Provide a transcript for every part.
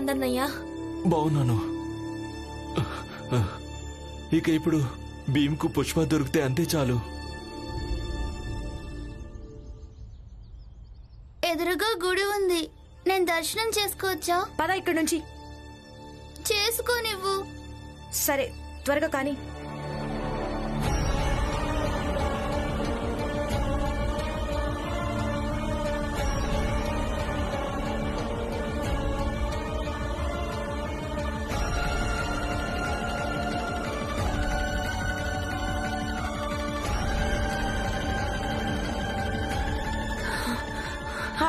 ఆనందన్నయ్య? బాగున్నాను. ఇక ఇప్పుడు భీమ్కు పుష్ప దొరికితే అంతే చాలు. ఎదురుగా గుడి ఉంది, నేను దర్శనం చేసుకోవచ్చా? పద ఇక్కడి నుంచి. చేసుకో నువ్వు. సరే, త్వరగా కానీ.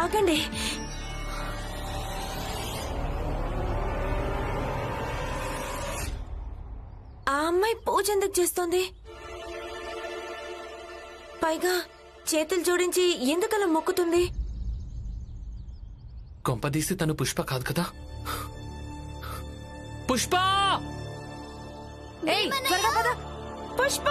ఆగండి. ఆ అమ్మాయి పూజ ఎందుకు చేస్తోంది? పైగా చేతులు జోడించి ఎందుకలా మొక్కుతుంది? కొంపదీసి తను పుష్ప కాదు కదా? పుష్ప! ఏయ్, త్వరగా పద. పుష్ప!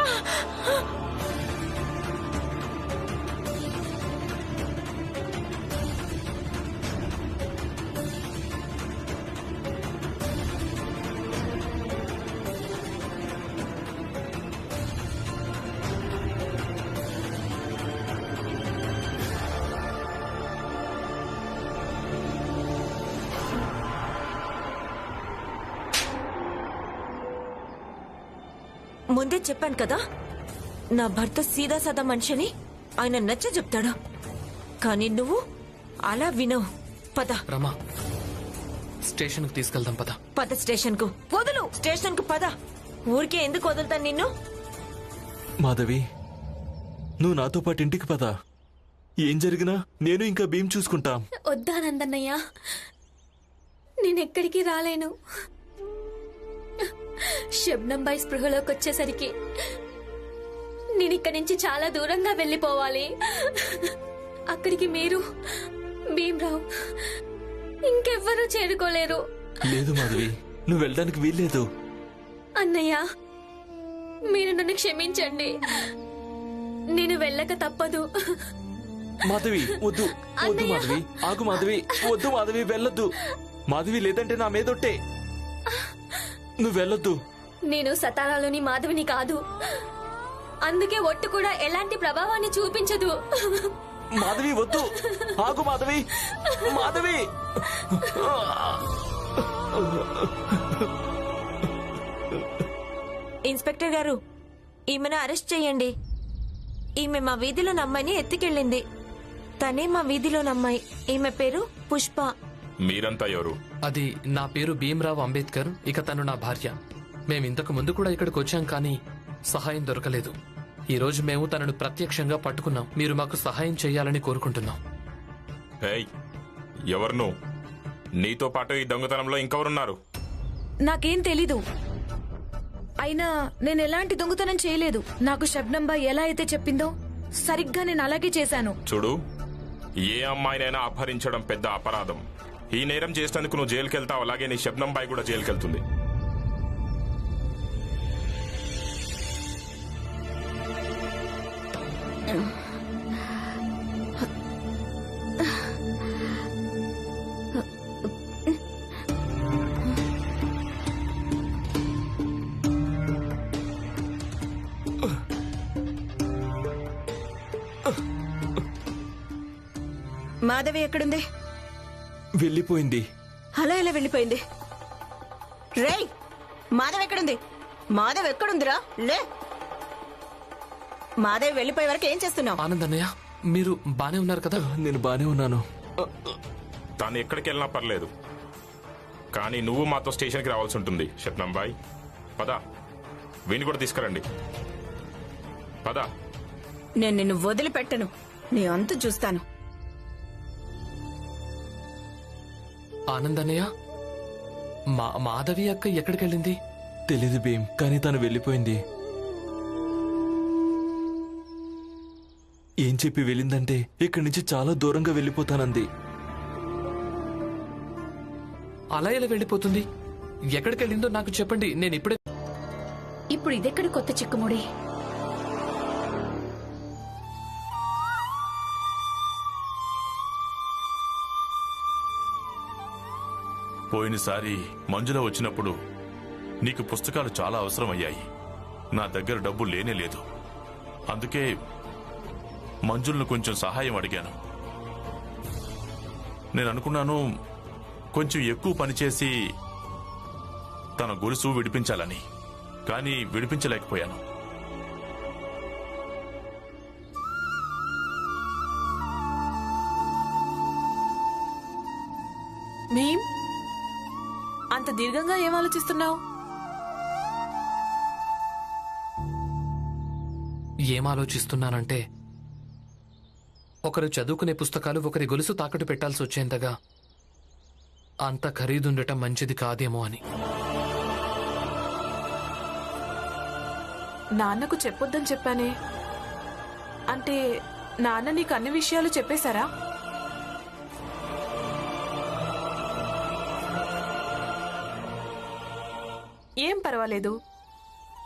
ముందే చెప్పాను కదా, నా భర్త సీదా సాదా మనిషిని. ఆయన నచ్చ చెప్తాడు, కానీ నువ్వు అలా వినవు. పద రమా, స్టేషన్ కు తీసుకెళ్దాం. పద పద స్టేషన్ కు. వదులు, స్టేషన్ కు పద. ఊరికే ఎందుకు వదులుతాను నిన్ను? మాధవి, నువ్వు నాతో పాటు ఇంటికి పద. ఏం జరిగినా నేను ఇంకా భీమ్ చూసుకుంటాం. వద్దానందన్నయ్య, నేనెక్కడికి రాలేను. శబ్నంబాయి స్పృహలోకి వచ్చేసరికి నేను ఇక్కడి నుంచి చాలా దూరంగా వెళ్ళిపోవాలి. అక్కడికి మీరు, భీమ్రావు, ఇంకెవ్వరూ చేరుకోలేరు. లేదు మాధవి, నువ్వు వెళ్ళడానికి వీల్లేదు. అన్నయ్య, మీరు నన్ను క్షమించండి. నేను వెళ్ళక తప్పదు. మాధవి వద్దు, వద్దు మాధవి, ఆగు మాధవి, వద్దు మాధవి, వెళ్ళొద్దు మాధవి, లేదంటే నా మీదొట్టే. నువ్వు వెళ్ళొద్దు. నేను సతారాలోని మాధవిని కాదు, అందుకే ఒట్టు కూడా ఎలాంటి ప్రభావాన్ని చూపించదు. మాధవి వద్దు, ఆగు మాధవి, మాధవి. ఇన్స్పెక్టర్ గారు, ఈమెను అరెస్ట్ చేయండి. ఈమె మా వీధిలోని అమ్మాయిని ఎత్తుకెళ్ళింది. తనే మా వీధిలోని అమ్మాయి. ఈమె పేరు పుష్ప. మీరంతా ఎవరు? అది నా పేరు భీమ్రావ్ అంబేద్కర్. ఇక తను నా భార్య. మేమింతకు ముందు కూడా ఇక్కడికి వచ్చాం, కానీ సహాయం దొరకలేదు. ఈ రోజు మేము తనను ప్రత్యక్షంగా పట్టుకున్నాం. మీరు మాకు సహాయం చేయాలని కోరుకుంటున్నాం. ఏయ్, ఎవరు నువ్వు? నీతో పాటు ఈ దొంగతనంలో ఇంకెవరున్నారు? నాకేం తెలీదు. అయినా నేను ఎలాంటి దొంగతనం చేయలేదు. నాకు శబ్నంబాయి ఎలా అయితే చెప్పిందో సరిగ్గా నేను అలాగే చేశాను. చూడు, ఏ అమ్మాయినైనా అపహరించడం పెద్ద అపరాధం. ఈ నేరం చేసేందుకు నువ్వు జైలుకెళ్తావు, అలాగే నీ శబ్నంబాయి కూడా జైలుకెళ్తుంది. మాధవి ఎక్కడుంది? వెళ్ళిపోయింది. అలా ఎలా వెళ్ళిపోయింది? రేయ్, మాధవ్ ఎక్కడుంది? మాధవ్ ఎక్కడుందిరా? లే, మాధవ్ వెళ్ళిపోయే వరకు ఏం చేస్తున్నావు? ఆనందన్నయ్య, మీరు బానే ఉన్నారు కదా? నేను బానే ఉన్నాను. తాను ఎక్కడికి వెళ్ళినా పర్లేదు, కానీ నువ్వు మాతో స్టేషన్కి రావాల్సి ఉంటుంది. శబ్నంబాయ్, పద, వీణి కూడా తీసుకురండి. పద. నేను నిన్ను వదిలిపెట్టను. నీ అంతు చూస్తాను. ఆనందన్నయ్య, మాధవి అక్క ఎక్కడికెళ్ళింది? తెలీదు భీమ్, కానీ తను వెళ్ళిపోయింది. ఏం చెప్పి వెళ్ళిందంటే ఇక్కడి నుంచి చాలా దూరంగా వెళ్ళిపోతానంది. అలా ఎలా వెళ్ళిపోతుంది? ఎక్కడికెళ్ళిందో నాకు చెప్పండి, నేను ఇప్పుడే. ఇప్పుడు ఇదెక్కడ కొత్త చిక్కుముడి? పోయినసారి మంజుల వచ్చినప్పుడు నీకు పుస్తకాలు చాలా అవసరమయ్యాయి. నా దగ్గర డబ్బు లేనే లేదు. అందుకే మంజులను కొంచెం సహాయం అడిగాను. నేను అనుకున్నాను కొంచెం ఎక్కువ పనిచేసి తన గొలుసు విడిపించాలని, కానీ విడిపించలేకపోయాను. భీమ్, అంత దీర్ఘంగా ఏం ఆలోచిస్తున్నావు? ఏం ఆలోచిస్తున్నానంటే, ఒకరు చదువుకునే పుస్తకాలు ఒకరి గొలుసు తాకట్టు పెట్టాల్సి వచ్చేంతగా అంత ఖరీదుండటం మంచిది కాదేమో అని. నాన్నకు చెప్పొద్దని చెప్పానే. అంటే నాన్న నీకు అన్ని విషయాలు చెప్పేశారా? ఏం పర్వాలేదు,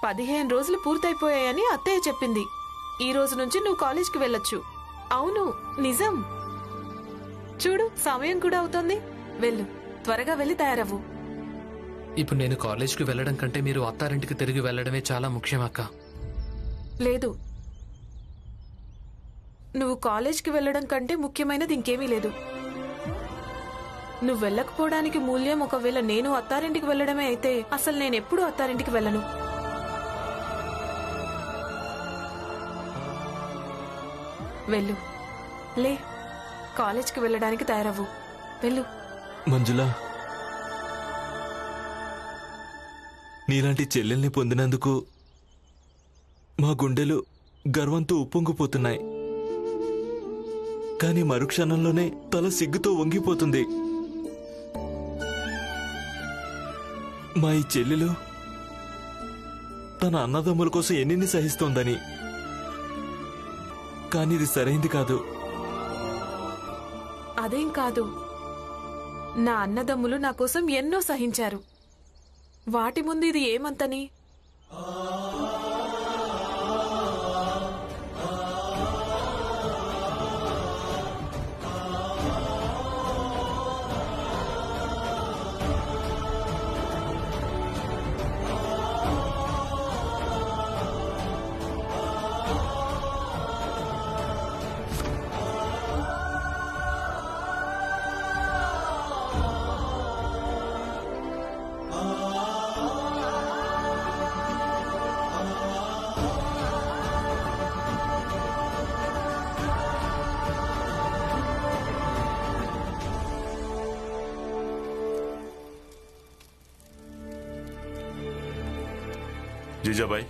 15 రోజులు పూర్తయిపోయాయని అత్తయ్య చెప్పింది. ఈ రోజు నుంచి నువ్వు కాలేజ్కి వెళ్ళొచ్చు. అవును, నిజం. చూడు, సమయం కూడా అవుతోంది. వెళ్ళు, త్వరగా వెళ్ళి తయారవ్వు. ఇప్పుడు నేను కాలేజ్కి వెళ్ళడం కంటే మీరు అత్తారింటికి తిరిగి వెళ్ళడమే చాలా ముఖ్యం అక్క. లేదు, నువ్వు కాలేజ్కి వెళ్ళడం కంటే ముఖ్యమైనది ఇంకేమీ లేదు. నువ్వు వెళ్ళకపోవడానికి మూల్యం ఒకవేళ నేను అత్తారింటికి వెళ్ళడమే అయితే అసలు నేనెప్పుడూ అత్తారింటికి వెళ్ళను. వెళ్ళు, లే, కాలేజ్కి వెళ్ళడానికి తయారవ్వు. వెళ్ళు. మంజుల, నీలాంటి చెల్లెల్ని పొందినందుకు మా గుండెలు గర్వంతో ఉప్పొంగిపోతున్నాయి. కానీ మరుక్షణంలోనే తల సిగ్గుతో వంగిపోతుంది. మా ఈ చెల్లెలు తన అన్నదమ్ముల కోసం ఎన్ని సహిస్తోందని. కానీ ఇది సరైంది కాదు. అదేం కాదు, నా అన్నదమ్ములు నా కోసం ఎన్నో సహించారు. వాటి ముందు ఇది ఏమంతని? జీజాబాయ్,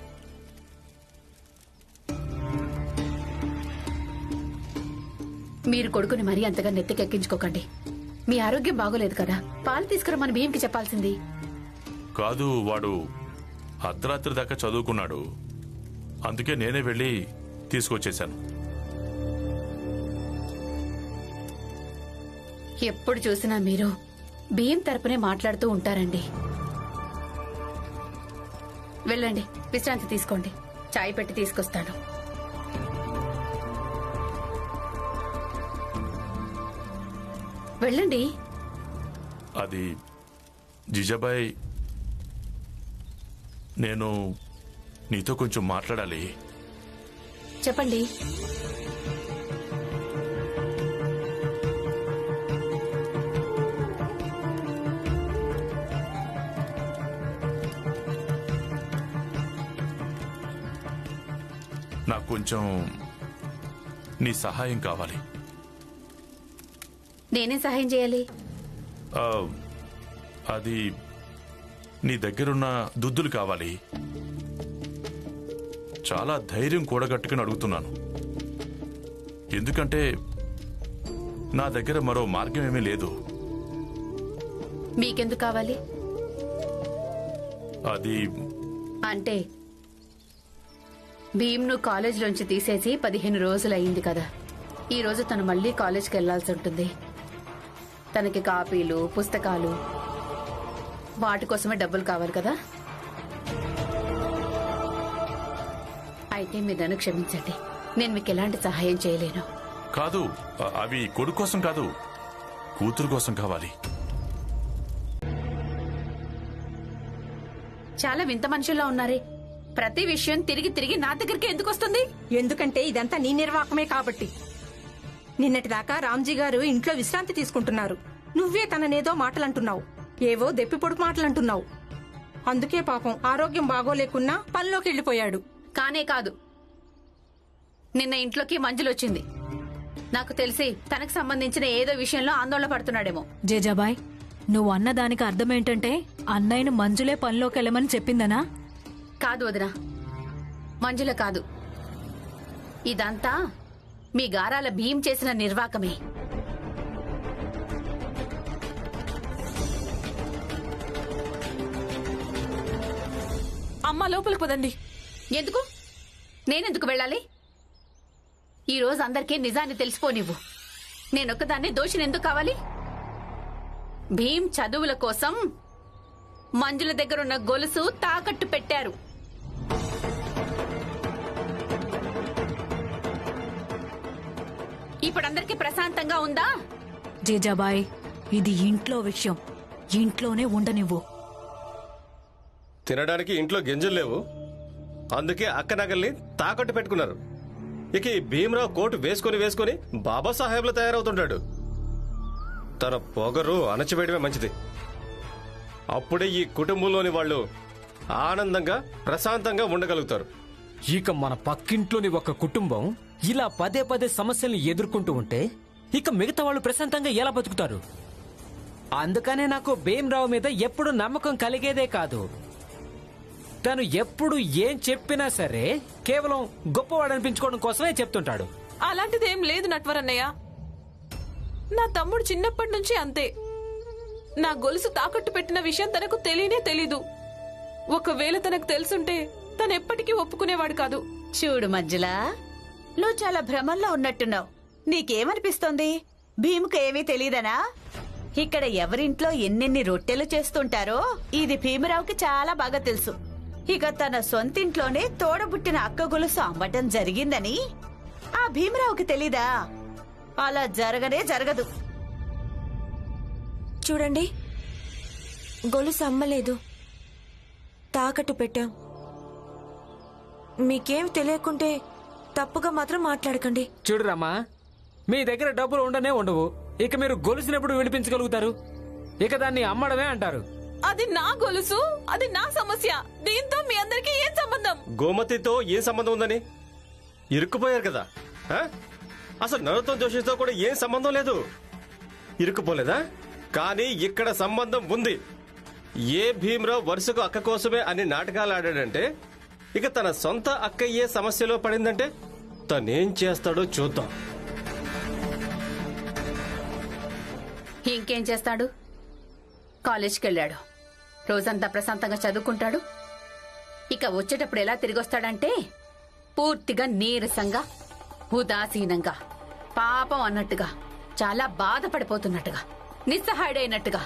మీరు కొడుకుని మరీ అంతగా నెత్తికెక్కించుకోకండి. మీ ఆరోగ్యం బాగోలేదు కదా, పాలు తీసుకురమ్మని భీంకి చెప్పాల్సింది. కాదు, వాడు అర్ధరాత్రి దాకా చదువుకున్నాడు. అందుకే నేనే వెళ్ళి తీసుకొచ్చేశాను. ఎప్పుడు చూసినా మీరు భీం తరపునే మాట్లాడుతూ ఉంటారండి. వెళ్ళండి, విశ్రాంతి తీసుకోండి. చాయ్ పెట్టి తీసుకొస్తాను. వెళ్ళండి. అది జీజాబాయ్, నేను నీతో కొంచెం మాట్లాడాలి. చెప్పండి. నాకు కొంచెం నీ సహాయం కావాలి. నేనేం సహాయం చేయాలి? అది నీ దగ్గరున్న దుద్దులు కావాలి. చాలా ధైర్యం కూడగట్టుకుని అడుగుతున్నాను. ఎందుకంటే నా దగ్గర మరో మార్గం ఏమీ లేదు. మీకెందుకు కావాలి? అది అంటే భీమ్ను కాలేజ్లోంచి తీసేసి 15 రోజులయ్యింది కదా. ఈ రోజు తను మళ్ళీ కాలేజ్కి వెళ్లాల్సి ఉంటుంది. తనకి కాపీలు, పుస్తకాలు, వాటి కోసమే డబ్బులు కావాలి కదా. అయితే మీరు నన్ను క్షమించండి, నేను మీకు ఎలాంటి సహాయం చేయలేను. కాదు, అవి కొడుకు కోసం కాదు, కూతురు కోసం కావాలి. చాలా వింత మనుషుల్లో ఉన్నారే. ప్రతి విషయం తిరిగి తిరిగి నా దగ్గరికి ఎందుకు వస్తుంది? ఎందుకంటే ఇదంతా నీ నిర్వాహకమే కాబట్టి. నిన్నటిదాకా రామ్జీ గారు ఇంట్లో విశ్రాంతి తీసుకుంటున్నారు. నువ్వే తననేదో మాటలంటున్నావు, ఏవో దెప్పి పొడుపు మాటలంటున్నావు. అందుకే పాపం ఆరోగ్యం బాగోలేకున్నా పనిలోకి వెళ్లిపోయాడు. కానే కాదు, నిన్న ఇంట్లోకి మంజులొచ్చింది. నాకు తెలిసి తనకు సంబంధించిన ఏదో విషయంలో ఆందోళన పడుతున్నాడేమో. జేజాబాయ్, నువ్వు అన్నదానికి అర్థమేంటంటే అన్నయ్యను మంజులే పనిలోకి వెళ్ళమని చెప్పిందనా? కాదు వదినా, మంజుల కాదు. ఇదంతా మీ గారాల భీం చేసిన నిర్వాకమే. అమ్మ లోపలికి పదండి. ఎందుకు? నేనెందుకు వెళ్ళాలి? ఈ రోజు అందరికీ నిజాన్ని తెలిసిపోనివ్వు. నేనొక్కదాన్ని దోషిని ఎందుకు కావాలి? భీం చదువుల కోసం మంజుల దగ్గరున్న గొలుసు తాకట్టు పెట్టారు. ఇప్పుడందరికీ ప్రశాంతంగా ఉందా? జేజాబాయ్, ఇది ఇంట్లో విషయం, ఇంట్లోనే ఉండనివ్వు. తినడానికి ఇంట్లో గింజలు లేవు, అందుకే అక్క నగల్ని తాకట్టు పెట్టుకున్నారు. ఇక ఈ భీమరావు కోటు వేసుకుని బాబాసాహెబ్లో తయారవుతుంటాడు. తన పొగరు అణచివేయడమే మంచిది. అప్పుడే ఈ కుటుంబంలోని వాళ్ళు ఆనందంగా ప్రశాంతంగా ఉండగలుగుతారు. ఇక మన పక్కింట్లోని ఒక కుటుంబం ఇలా పదే పదే సమస్యల్ని ఎదుర్కొంటూ ఉంటే ఇక మిగతా వాళ్ళు ప్రశాంతంగా ఎలా బతుకుతారు? అందుకనే నాకు భీమరావు మీద ఎప్పుడు నమ్మకం కలిగేదే కాదు. తను ఎప్పుడు ఏం చెప్పినా సరే కేవలం గొప్పవాడు అనిపించుకోవడం కోసమే చెప్తుంటాడు. అలాంటిదేం లేదు నట్వరన్నయ్య. నా తమ్ముడు చిన్నప్పటి నుంచి అంతే. నా గొలుసు తాకట్టు పెట్టిన విషయం తనకు తెలియనే తెలీదు. ఒకవేళ తనకు తెలుసుంటే తనెప్పటికీ ఒప్పుకునేవాడు కాదు. చూడు మంజులా, నువ్వు చాలా భ్రమంలో ఉన్నట్టున్నావు. నీకేమనిపిస్తోంది? భీముకు ఏమీ తెలీదనా? ఇక్కడ ఎవరింట్లో ఎన్నెన్ని రొట్టెలు చేస్తుంటారో ఇది భీమరావుకి చాలా బాగా తెలుసు. ఇక తన సొంతింట్లోనే తోడబుట్టిన అక్క గొలుసు అమ్మటం జరిగిందని ఆ భీమరావుకి తెలీదా? అలా జరగనే జరగదు. చూడండి, గొలుసు అమ్మలేదు, తాకట్టు పెట్టాం. మీకేం తెలియకుంటే తప్పుగా మాత్రం మాట్లాడకండి. చూడు రమ్మా, మీ దగ్గర డబ్బులు ఉండనే ఉండవు. ఇక మీరు గొలుసునెప్పుడు విడిపించగలుగుతారు? ఇక దాన్ని అమ్మడమే అంటారు. అది నా గొలుసు, అది నా సమస్య. దీంతో మీ అందరికీ ఏం సంబంధం? గోమతితో ఏం సంబంధం ఉందని ఇరుక్కుపోయారు కదా. అసలు నరోత్తం జోషితో కూడా ఏం సంబంధం లేదు. ఇరుక్కుపోలేదా? కానీ ఇక్కడ సంబంధం ఉంది. ఏ భీమరావు వరుసకు అక్క కోసమే అని నాటకాలు ఆడాడంటే, ఇక తన సొంత అక్క ఏ సమస్యలో పడిందంటే తనేం చేస్తాడో చూద్దాం. ఇంకేం చేస్తాడు? కాలేజ్కి వెళ్ళాడు, రోజంతా ప్రశాంతంగా చదువుకుంటాడు. ఇక వచ్చేటప్పుడు ఎలా తిరిగొస్తాడంటే పూర్తిగా నీరసంగా, ఉదాసీనంగా, పాపం అన్నట్టుగా, చాలా బాధపడిపోతున్నట్టుగా, నిస్సహాయుడైనట్టుగా.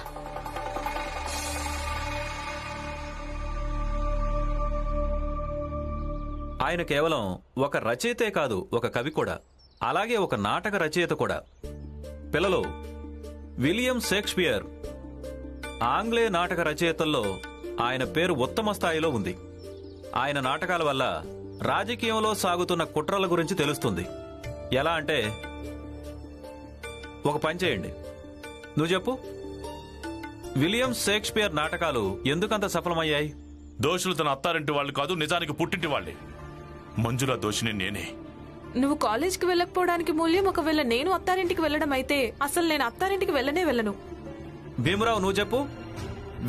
ఆయన కేవలం ఒక రచయితే కాదు, ఒక కవి కూడా, అలాగే ఒక నాటక రచయిత కూడా. పిల్లలు, విలియం షేక్స్పియర్ ఆంగ్లేయ నాటక రచయితల్లో ఆయన పేరు ఉత్తమ స్థాయిలో ఉంది. ఆయన నాటకాల వల్ల రాజకీయంలో సాగుతున్న కుట్రల గురించి తెలుస్తుంది. ఎలా అంటే, ఒక పని చేయండి, నువ్వు చెప్పు, విలియం షేక్స్పియర్ నాటకాలు ఎందుకంత సఫలమయ్యాయి? దోషులు తన అత్తారింటి వాళ్ళు కాదు, నిజానికి పుట్టింటి వాళ్ళే. మంజుల దోషిని నేనే. నువ్వు కాలేజ్కి వెళ్ళకపోవడానికి మూల్యం ఒకవేళ నేను అత్తారింటికి వెళ్ళడం అయితే అసలు నేను అత్తారింటికి వెళ్ళను. భీమరావు, నువ్వు చెప్పు,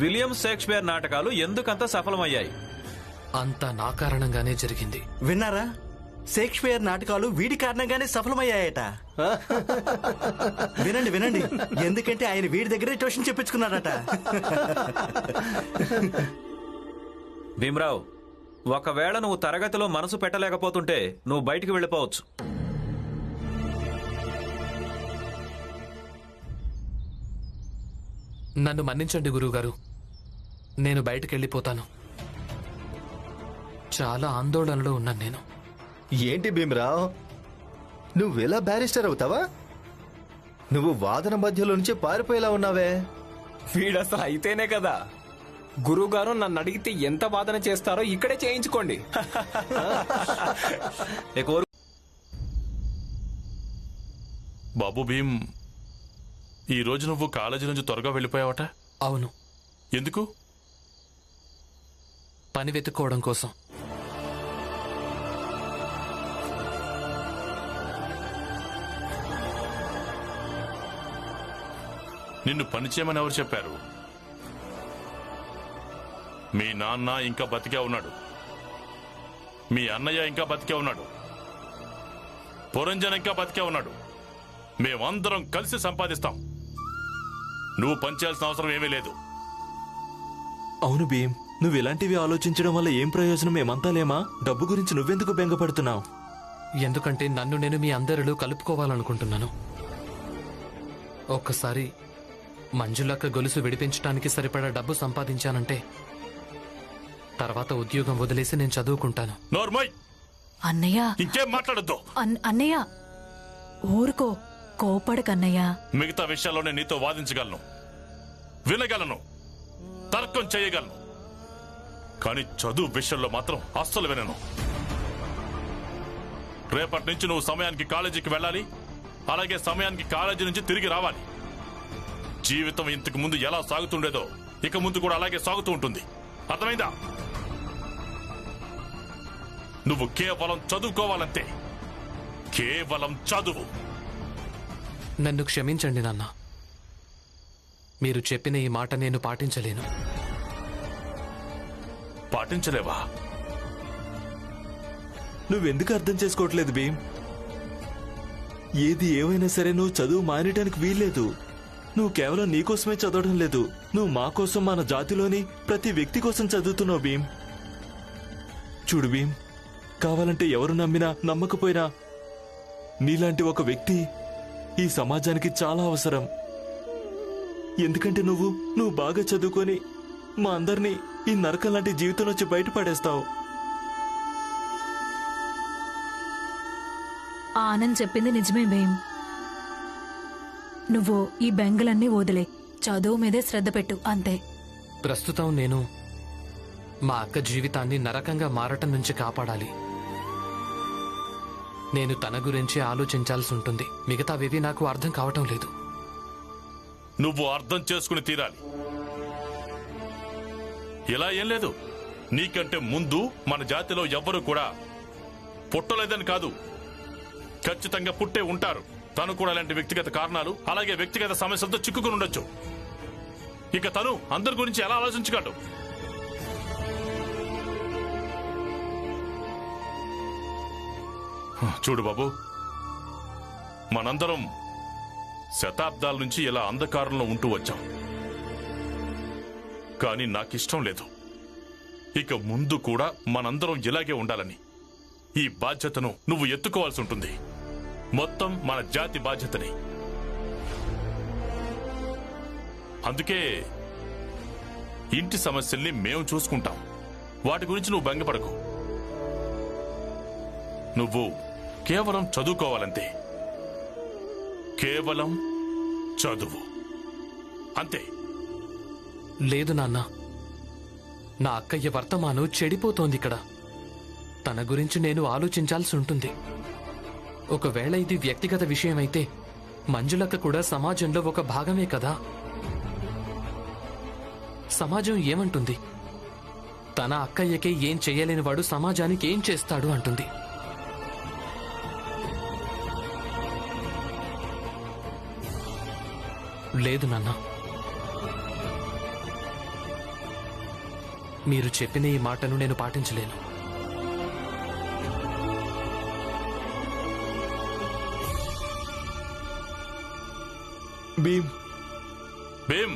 విలియం షేక్స్పియర్ నాటకాలు ఎందుకంత సఫలమయ్యాయి? అంతా నా కారణంగానే జరిగింది. విన్నారా? షేక్స్పియర్ నాటకాలు వీడి కారణంగానే సఫలమయ్యాయట. వినండి వినండి, ఎందుకంటే ఆయన వీడి దగ్గరే ట్యూషన్ చెప్పించుకున్నాడట. భీమరావు, ఒకవేళ నువ్వు తరగతిలో మనసు పెట్టలేకపోతుంటే నువ్వు బయటికి వెళ్ళిపోవచ్చు. నన్ను మన్నించండి గురువుగారు, నేను బయటకెళ్ళిపోతాను. చాలా ఆందోళనలో ఉన్నాను నేను. ఏంటి భీమరావు, నువ్వెలా బ్యారిస్టర్ అవుతావా? నువ్వు వాదన మధ్యలో నుంచి పారిపోయేలా ఉన్నావే. వీడసలు అయితేనే కదా గురువుగారు నన్ను అడిగితే ఎంత వాదన చేస్తారో ఇక్కడే చేయించుకోండి. బాబు భీమ్, ఈ రోజు నువ్వు కాలేజీ నుంచి త్వరగా వెళ్ళిపోయావట? అవును. ఎందుకు? పని వెతుక్కోవడం కోసం. నిన్ను పని చేయమని ఎవరు చెప్పారు? మీ నాన్న ఇంకా బతికే ఉన్నాడు, మీ అన్నయ్య ఇంకా బతికే ఉన్నాడు, పురంజన్ ఇంకా బతికే ఉన్నాడు. మేమందరం కలిసి సంపాదిస్తాం. నువ్వు పనిచేయాల్సిన అవసరం ఏమీ లేదు. అవును భీమ్, నువ్వు ఇలాంటివి ఆలోచించడం వల్ల ఏం ప్రయోజనం? మేమంతా లేమా? డబ్బు గురించి నువ్వెందుకు బెంగపడుతున్నావు? ఎందుకంటే నన్ను నేను మీ అందరిలో కలుపుకోవాలనుకుంటున్నాను. ఒక్కసారి మంజులక్క గొలుసు విడిపించడానికి సరిపడా డబ్బు సంపాదించానంటే తర్వాత ఉద్యోగం వదిలేసి నేను చదువుకుంటాను. అన్నయ్య, ఇంకేం మాట్లాడద్దు. అన్నయ్య ఊరుకో, కోపడకన్నయ్య. మిగతా విషయాల్లో నేను నీతో వాదించగలను, వినగలను, తర్కం చేయగలను, కానీ చదువు విషయంలో మాత్రం అస్సలు వినను. రేపటి నుంచి నువ్వు సమయానికి కాలేజీకి వెళ్ళాలి, అలాగే సమయానికి కాలేజీ నుంచి తిరిగి రావాలి. జీవితం ఇంతకు ముందు ఎలా సాగుతుండేదో ఇక ముందు కూడా అలాగే సాగుతూ ఉంటుంది. అర్థమైందా? నువ్వు కేవలం చదువుకోవాలంతే, కేవలం చదువు. నన్ను క్షమించండి నాన్న, మీరు చెప్పిన ఈ మాట నేను పాటించలేను. పాటించలేవా? నువ్వెందుకు అర్థం చేసుకోవట్లేదు భీమ్? ఏది ఏమైనా సరే నువ్వు చదువు మానేయడానికి వీల్లేదు. నువ్వు కేవలం నీకోసమే చదవడం లేదు, నువ్వు మా కోసం, మన జాతిలోని ప్రతి వ్యక్తి కోసం చదువుతున్నావు భీమ్. చూడు భీమ్, కావాలంటే ఎవరు నమ్మినా నమ్మకపోయినా నీలాంటి ఒక వ్యక్తి ఈ సమాజానికి చాలా అవసరం. ఎందుకంటే నువ్వు బాగా చదువుకొని మా అందరినీ ఈ నరకం లాంటి జీవితం నుంచి బయటపడేస్తావు. ఆనంద్ చెప్పింది నిజమే భీమ్. నువ్వు ఈ బెంగలన్నీ వదిలే, చదువు మీదే శ్రద్ధ పెట్టు, అంతే. ప్రస్తుతం నేను మా అక్క జీవితాన్ని నరకంగా మారటం నుంచి కాపాడాలి. నేను తన గురించి ఆలోచించాల్సి ఉంటుంది. మిగతావేవి నాకు అర్థం కావటం లేదు. నువ్వు అర్థం చేసుకుని తీరాలి. ఇలా ఏం లేదు, నీకంటే ముందు మన జాతిలో ఎవ్వరూ కూడా పుట్టలేదని కాదు, ఖచ్చితంగా పుట్టే ఉంటారు. తను కూడా అలాంటి వ్యక్తిగత కారణాలు, అలాగే వ్యక్తిగత సమస్యలతో చిక్కుకుని ఉండొచ్చు. ఇక తను అందరి గురించి ఎలా ఆలోచించగలడు? చూడు బాబు, మనందరం శతాబ్దాల నుంచి ఇలా అంధకారంలో ఉంటూ వచ్చాం. కానీ నాకిష్టం లేదు ఇక ముందు కూడా మనందరం ఇలాగే ఉండాలని. ఈ బాధ్యతను నువ్వు ఎత్తుకోవాల్సి ఉంటుంది, మొత్తం మన జాతి బాధ్యతని. అందుకే ఇంటి సమస్యల్ని మేము చూసుకుంటాం, వాటి గురించి నువ్వు బెంగపడకు. నువ్వు కేవలం చదువుకోవాలంతే, కేవలం చదువు అంతే. లేదు నాన్న, నా అక్కయ్య వర్తమానం చెడిపోతోంది ఇక్కడ. తన గురించి నేను ఆలోచించాల్సి ఉంటుంది. ఒకవేళ ఇది వ్యక్తిగత విషయమైతే మంజులక్క కూడా సమాజంలో ఒక భాగమే కదా. సమాజం ఏమంటుంది? తన అక్కయ్యకే ఏం చెయ్యలేని వాడు సమాజానికి ఏం చేస్తాడు అంటుంది. లేదు నాన్న, మీరు చెప్పిన ఈ మాటను నేను పాటించలేను. భీమ్, భీమ్,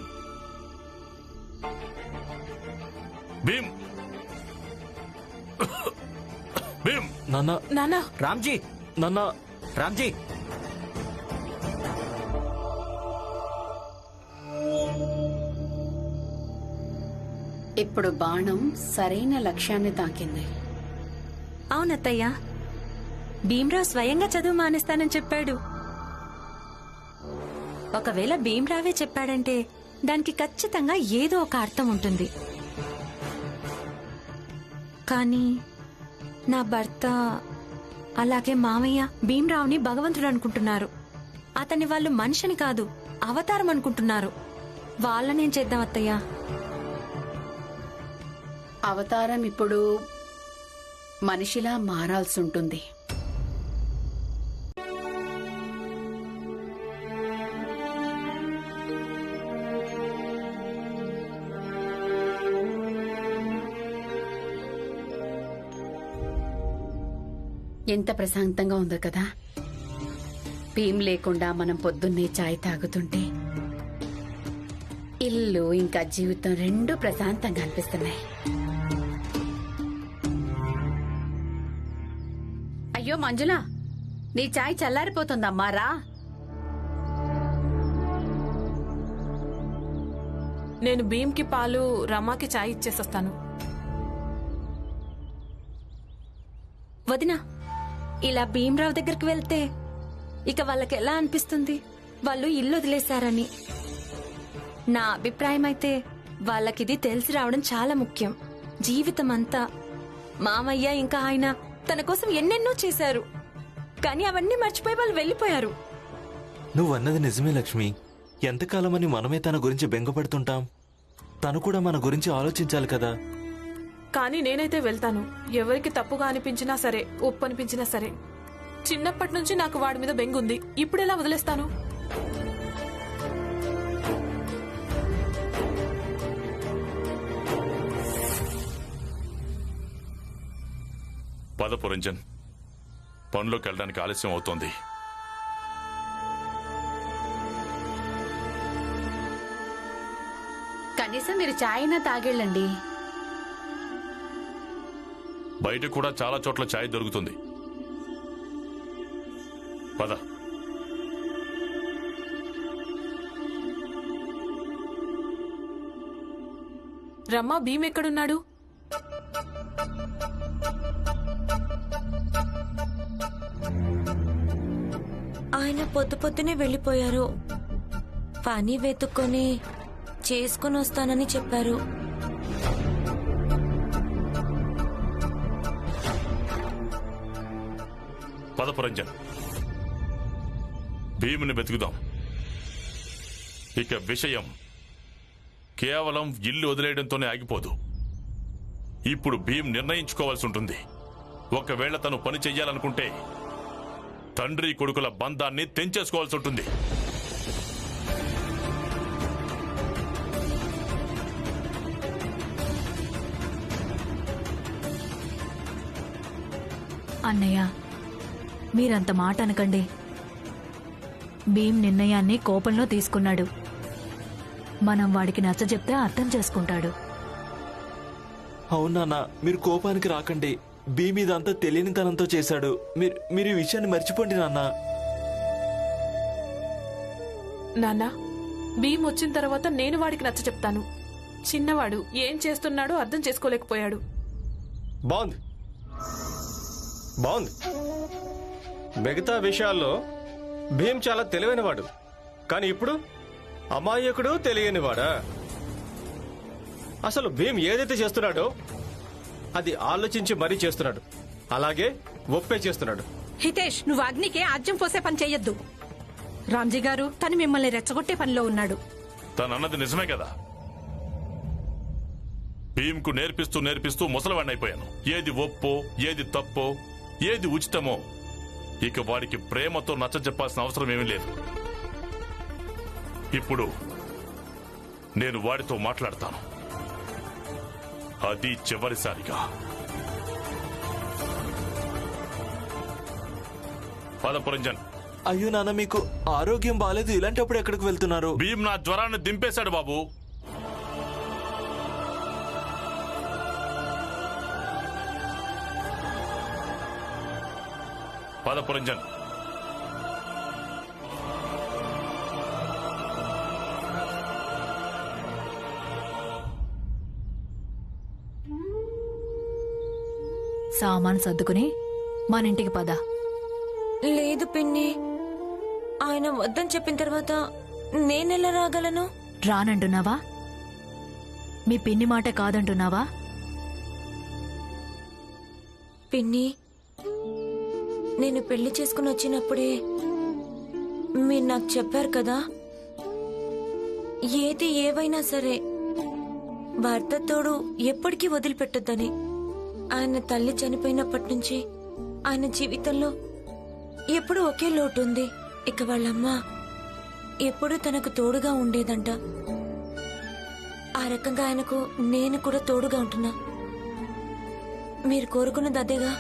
భీమ్, భీమ్. నాన్న రామ్జీ, నాన్న రామ్జీ. ఇప్పుడు బాణం సరైన లక్ష్యాన్ని తాకింది. అవునత్తయ్యా, భీమ్రావ్ స్వయంగా చదువు మానేస్తానని చెప్పాడు. ఒకవేళ భీమ్రావే చెప్పాడంటే దానికి ఖచ్చితంగా ఏదో ఒక అర్థం ఉంటుంది. కానీ నా భర్త అలాగే మామయ్య భీమ్రావుని భగవంతుడు అనుకుంటున్నారు. అతన్ని వాళ్ళు మనిషిని కాదు అవతారం అనుకుంటున్నారు. వాళ్ళనేం చేద్దాం అత్తయ్య? అవతారం ఇప్పుడు మనిషిలా మారాల్సి ఉంటుంది. ఎంత ప్రశాంతంగా ఉందో కదా. భీమ్ లేకుండా మనం పొద్దున్నే చాయ్ తాగుతుంటే ఇల్లు ఇంకా జీవితం రెండూ ప్రశాంతంగా అనిపిస్తున్నాయి. అయ్యో మంజుల, నీ చాయ్ చల్లారిపోతుందమ్మా, రా. నేను భీమ్కి పాలు, రమాకి చాయ్ ఇచ్చేసొస్తాను. వదినా, ఇలా భీమ్రావు దగ్గరికి వెళ్తే ఇక వాళ్ళకి ఎలా అనిపిస్తుంది? వాళ్ళు ఇల్లు వదిలేశారని. నా అభిప్రాయం అయితే వాళ్ళకిది తెలిసి రావడం చాలా ముఖ్యం. జీవితం అంతా మామయ్య ఇంకా ఆయన తన కోసం ఎన్నెన్నో చేశారు, కానీ అవన్నీ మర్చిపోయి వాళ్ళు వెళ్ళిపోయారు. నువ్వన్నది నిజమే లక్ష్మి. ఎంతకాలమని మనమే తన గురించి బెంగపడుతుంటాం? తను కూడా మన గురించి ఆలోచించాలి కదా. కానీ నేనైతే వెళ్తాను. ఎవరికి తప్పుగా అనిపించినా సరే, ఒప్పు అనిపించినా సరే. చిన్నప్పటి నుంచి నాకు వాడి మీద బెంగుంది. ఇప్పుడెలా వదిలేస్తాను? పద పురంజన్, పనిలోకి వెళ్ళడానికి ఆలస్యం అవుతోంది. కనీసం మీరు చాయ్ అయినా తాగెళ్ళండి. బయట కూడా చాలా చోట్ల ఛాయ్ దొరుకుతుంది. పద. రమ్మా, భీమ్ ఎక్కడున్నాడు? ఆయన పొద్దు పొద్దునే వెళ్ళిపోయారు. పని వెతుక్కొని చేసుకుని వస్తానని చెప్పారు. పద పురంజన్, భీముని వెతుకుదాం. ఇక విషయం కేవలం ఇల్లు వదిలేయడంతోనే ఆగిపోదు. ఇప్పుడు భీమ్ నిర్ణయించుకోవాల్సి ఉంటుంది. ఒకవేళ తను పని చెయ్యాలనుకుంటే తండ్రి కొడుకుల బంధాన్ని తెంచేసుకోవాల్సి ఉంటుంది. అన్నయ్య, మీరంత మాట అనకండి. భీమ్ నిర్ణయాన్ని కోపంలో తీసుకున్నాడు. మనం వాడికి నచ్చజెప్తే అర్థం చేసుకుంటాడు. అవునా, మీరు కోపానికి రాకండి. భీమ్ ఇదంతా తెలియనితనంతో చేశాడు. మీరు ఈ విషయాన్ని మర్చిపోండి నాన్న. నాన్నా, భీమ్ వచ్చిన తర్వాత నేను వాడికి నచ్చ చెప్తాను. చిన్నవాడు ఏం చేస్తున్నాడో అర్థం చేసుకోలేకపోయాడు. బాగుంది బాగుంది. మిగతా విషయాల్లో భీమ్ చాలా తెలివైనవాడు, కానీ ఇప్పుడు అమాయకుడు తెలియనివాడా? అసలు భీమ్ ఏదైతే చేస్తున్నాడో అది ఆలోచించి మరీ చేస్తున్నాడు, అలాగే ఒప్పే చేస్తున్నాడు. హితేష్, నువ్వు అగ్నికి ఆజ్యం పోసే పని చెయ్యొద్దు. రామ్జీ గారు తను మిమ్మల్ని రెచ్చగొట్టే పనిలో ఉన్నాడు. తనన్నది నిజమే కదా. భీమ్కు నేర్పిస్తూ నేర్పిస్తూ ముసలివాడిని అయిపోయాను. ఏది ఒప్పో, ఏది తప్పో, ఏది ఉచితమో ఇక వాడికి ప్రేమతో నచ్చ చెప్పాల్సిన అవసరం ఏమీ లేదు. ఇప్పుడు నేను వాడితో మాట్లాడతాను, అది చివరిసారిగా. పద పురంజన్. అయ్యో నాన్న, మీకు ఆరోగ్యం బాలేదు. ఇలాంటప్పుడు ఎక్కడికి వెళ్తున్నారు? భీమ్ నా జ్వరాన్ని దింపేశాడు బాబు. పద పురంజన్. సామాను సర్దుకుని మన ఇంటికి పద. లేదు పిన్ని, ఆయన వద్దని చెప్పిన తర్వాత నేనెలా రాగలను? రానంటున్నావా? మీ పిన్ని మాట కాదంటున్నావా? పిన్ని, నేను పెళ్లి చేసుకుని వచ్చినప్పుడే మీరు నాకు చెప్పారు కదా, ఏది ఏవైనా సరే భర్త తోడు ఎప్పటికీ వదిలిపెట్టొద్దని. ఆయన తల్లి చనిపోయినప్పటి నుంచి ఆయన జీవితంలో ఎప్పుడూ ఒకే లోటు ఉంది. ఇక వాళ్ళమ్మ ఎప్పుడూ తనకు తోడుగా ఉండేదంట. ఆ రకంగా ఆయనకు నేను కూడా తోడుగా ఉంటున్నా. మీరు కోరుకున్నది అదేగా.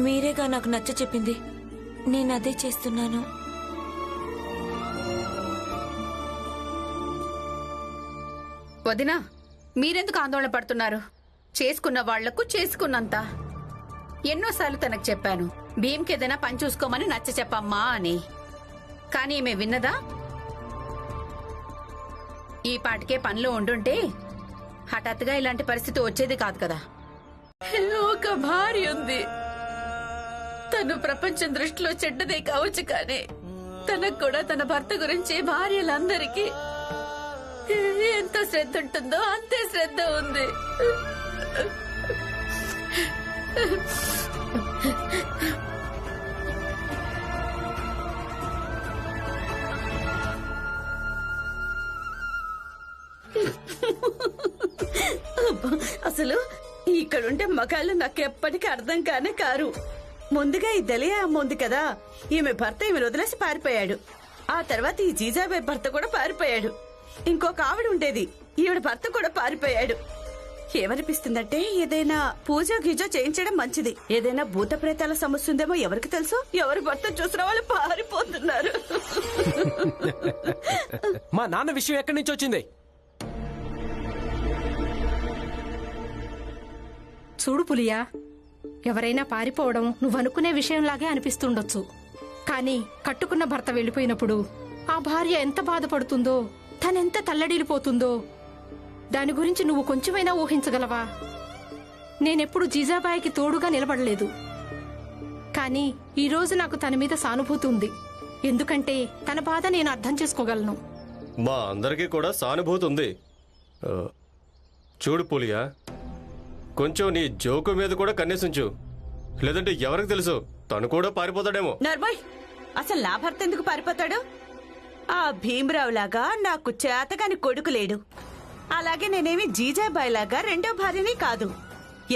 మీరేగా నాకు నచ్చ చెప్పింది, నేను అదే చేస్తున్నాను. వదినా, మీరెందుకు ఆందోళన పడుతున్నారు? చేసుకున్న వాళ్లకు చేసుకున్నంత. ఎన్నోసార్లు తనకు చెప్పాను, భీమ్కి ఏదైనా పని చూసుకోమని నచ్చ చెప్పమ్మా అని. కానీ ఈమె విన్నదా? ఈ పాటికే పనిలో ఉండుంటే హఠాత్తుగా ఇలాంటి పరిస్థితి వచ్చేది కాదు కదా. ఒక భార్య ఉంది. తను ప్రపంచం దృష్టిలో చెడ్డదే కావచ్చు, కానీ తనకు కూడా తన భర్త గురించి భార్యలందరికీ ఎంత శ్రద్ధ ఉంటుందో అంతే శ్రద్ధ ఉంది. అసలు ఇక్కడుంటే మగాళ్ళు నాకు ఎప్పటికీ అర్థం కానే కారు. ముందుగా ఈ దలియా అమ్మ ఉంది కదా, ఈమె భర్త ఈమె వదిలేసి పారిపోయాడు. ఆ తర్వాత ఈ జీజాబాయ్ భర్త కూడా పారిపోయాడు. ఇంకొక ఆవిడ ఉండేది, ఈవిడ భర్త కూడా పారిపోయాడు. ఏమనిపిస్తుందంటే ఏదైనా పూజ గీజ చేయించడం మంచిది. ఏదైనా భూత ప్రేతాల సమస్య ఉందేమో ఎవరికి తెలుసు. ఎవరి భర్త చూసిన వాళ్ళు పారిపోతున్నారు. మా నాన్న విషయం ఎక్కడి నుంచి వచ్చింది? చూడు పులియా, ఎవరైనా పారిపోవడం నువ్వనుకునే విషయంలాగే అనిపిస్తుండొచ్చు. కానీ కట్టుకున్న భర్త వెళ్ళిపోయినప్పుడు ఆ భార్య ఎంత బాధపడుతుందో, తనెంత తల్లడిల్లిపోతుందో దాని గురించి నువ్వు కొంచెమైనా ఊహించగలవా? నేనెప్పుడు జీజాబాయికి తోడుగా నిలబడలేదు, కానీ ఈరోజు నాకు తన మీద సానుభూతి ఉంది. ఎందుకంటే తన బాధ నేను అర్థం చేసుకోగలను. మా అందరికీ కూడా సానుభూతి ఉంది. చూడు పులియా, కొంచెం నీ జోకు మీద కూడా కన్నేసించు, లేదంటే ఎవరికి తెలుసు తను కూడా పారిపోతాడేమో. నర్మయ్, అసలు నా భర్త ఎందుకు పారిపోతాడు? ఆ భీమరావు లాగా నాకు చేతగాని కొడుకు లేడు. అలాగే నేనేమి జీజాబాయ్ లాగా రెండో భార్యని కాదు.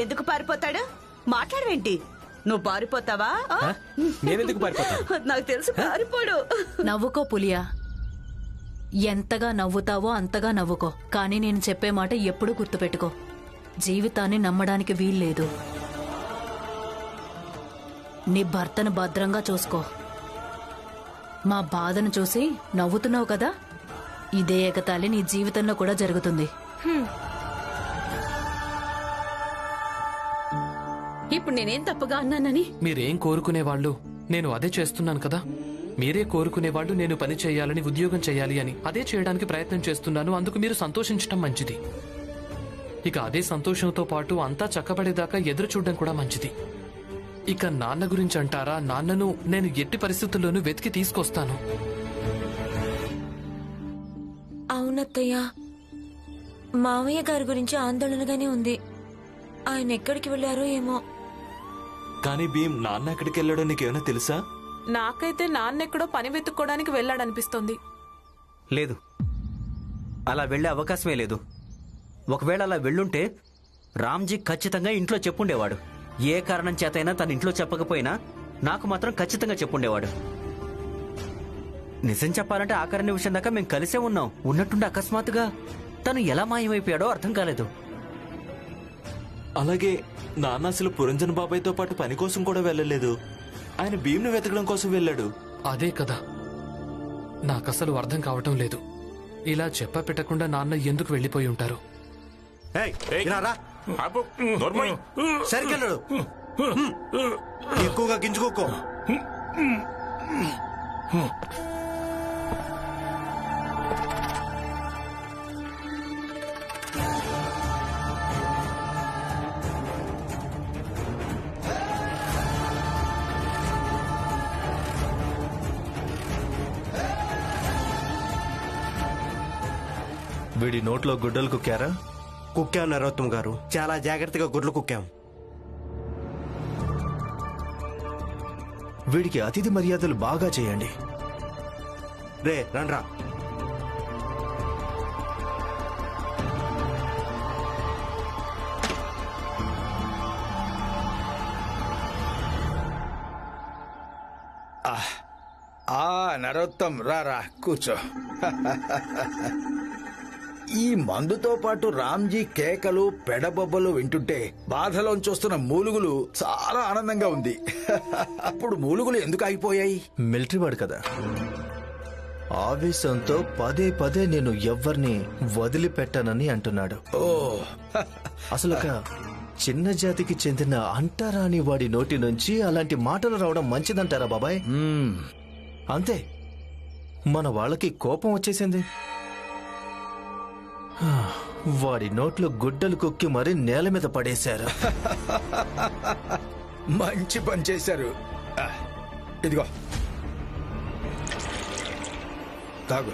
ఎందుకు పారిపోతాడు? మాట్లాడవేంటి? నువ్వు పారిపోతావా? నేనెందుకు పారిపోతా? నాకు తెలుసు, పారిపోడు. నవ్వుకో పులియా, ఎంతగా నవ్వుతావో అంతగా నవ్వుకో. కానీ నేను చెప్పే మాట ఎప్పుడూ గుర్తుపెట్టుకో, జీవితాన్ని నమ్మడానికి వీల్లేదు. నీ భర్తను భద్రంగా చూసుకో. మా బాధను చూసి నవ్వుతున్నావు కదా, ఇదే ఎగతాళి నీ జీవితంలో కూడా జరుగుతుంది. ఇప్పుడు నేనేం తప్పుగా అన్నానని? మీరేం కోరుకునేవాళ్ళు నేను అదే చేస్తున్నాను కదా. మీరే కోరుకునేవాళ్ళు నేను పని చేయాలని, ఉద్యోగం చేయాలి అని. అదే చేయడానికి ప్రయత్నం చేస్తున్నాను. అందుకు మీరు సంతోషించటం మంచిది. ఇక అదే సంతోషంతో పాటు అంతా చక్కబడేదాకా ఎదురు చూడడం కూడా మంచిది. ఇక నాన్న గురించి అంటారా, నాన్నను నేను ఎట్టి పరిస్థితుల్లోనూ వెతికి తీసుకొస్తాను. అవునత్తయ్య, మావయ్య గారి గురించి ఆందోళనగానే ఉంది. ఆయన ఎక్కడికి వెళ్లారో ఏమో. కానీ భీమ్ నాన్న ఎక్కడికి వెళ్ళాడో నీకేమైనా తెలుసా? నాకైతే నాన్నెక్కడో పని వెతుక్కోవడానికి వెళ్ళాడనిపిస్తోంది. లేదు, అలా వెళ్లే అవకాశమే లేదు. ఒకవేళ అలా వెళ్ళుంటే రామ్జీ ఖచ్చితంగా ఇంట్లో చెప్పుండేవాడు. ఏ కారణం చేతైనా తన ఇంట్లో చెప్పకపోయినా నాకు మాత్రం ఖచ్చితంగా చెప్పుండేవాడు. నిజం చెప్పాలంటే ఆఖరి విషయం దాకా మేము కలిసే ఉన్నాం. ఉన్నట్టుండి అకస్మాత్తుగా తను ఎలా మాయమైపోయాడో అర్థం కాలేదు. అలాగే నాన్న అసలు పురంజన్ బాబాయ్తో పాటు పని కోసం కూడా వెళ్ళలేదు. ఆయన భీమ్ను వెతకడం కోసం వెళ్ళాడు. అదే కదా నాకసలు అర్థం కావటం లేదు. ఇలా చెప్ప పెట్టకుండా నాన్న ఎందుకు వెళ్లిపోయి ఉంటారు? సరికెళ్ళడు, ఎక్కువగా గింజుకోకో. వీడి నోట్లో గుడ్డలు కుక్కారా? కుక్కాం నరోత్తమ్ గారు, చాలా జాగ్రత్తగా గుడ్లు కుక్కాం. వీడికి అతిథి మర్యాదలు బాగా చేయండి. రే రండ్రా. నరోత్తం రా కూర్చో. ఈ మందుతో పాటు రామ్జీ కేకలు పెడబొబ్బలు వింటుంటే బాధలోంచి వస్తున్న మూలుగులు చాలా ఆనందంగా ఉంది. అప్పుడు మూలుగులు ఎందుకు ఆగిపోయాయి? మిలిటరీ వాడు కదా, ఆవేశంతో పదే పదే నేను ఎవ్వరిని వదిలిపెట్టానని అంటున్నాడు. అసలు ఒక చిన్న జాతికి చెందిన అంటారాని వాడి నోటి నుంచి అలాంటి మాటలు రావడం మంచిదంటారా బాబాయ్? అంతే, మన వాళ్ళకి కోపం వచ్చేసింది. వాడి నోట్లో గుడ్డలు కుక్కి మరీ నేల మీద పడేశారు. మంచి పని చేశారు. ఇదిగో తాగు.